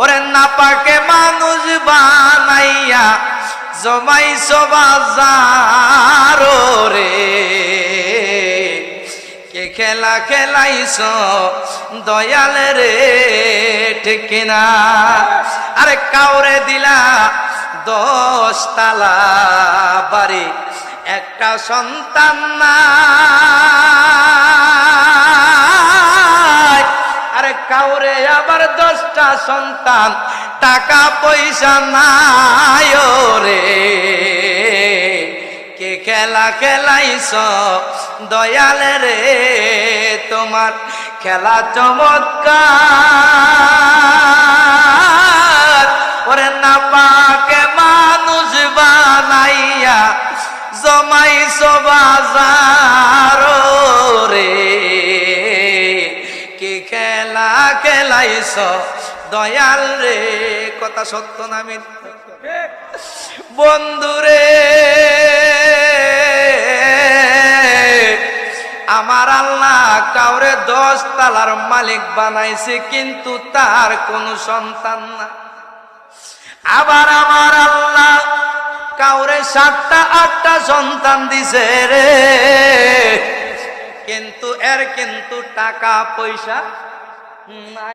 ওরে নাপাকে মানুষ বানাইয়া জমাইছো বাজার রে, কে খেলা খেলাইছো দয়াল রে, ঠিক কিনা? আরে কাউরে দিলা 10 তালা বাড়ি, একটা সন্তান নাই। আরে কাউরে আবার 10টা সন্তান, টাকা পয়সা নাই রে, কে খেলা খেলাইছো দয়াল রে, তোমার খেলা চমৎকার। ওরে নাপাকে মানুষ বানাইয়া জমাইছো বাজার রে, কে খেলা খেলাইছো দয়াল রে। কথা সত্য না মিথ্যা? বন্ধুরে আমার আল্লাহ কাউরে 10 তালার মালিক বানাইছে, কিন্তু তার কোনো সন্তান না। আবার আমার আল্লাহ কাউরে 7টা 8টা সন্তান দিছে রে, কিন্তু এর কিন্তু টাকা পয়সা নাই।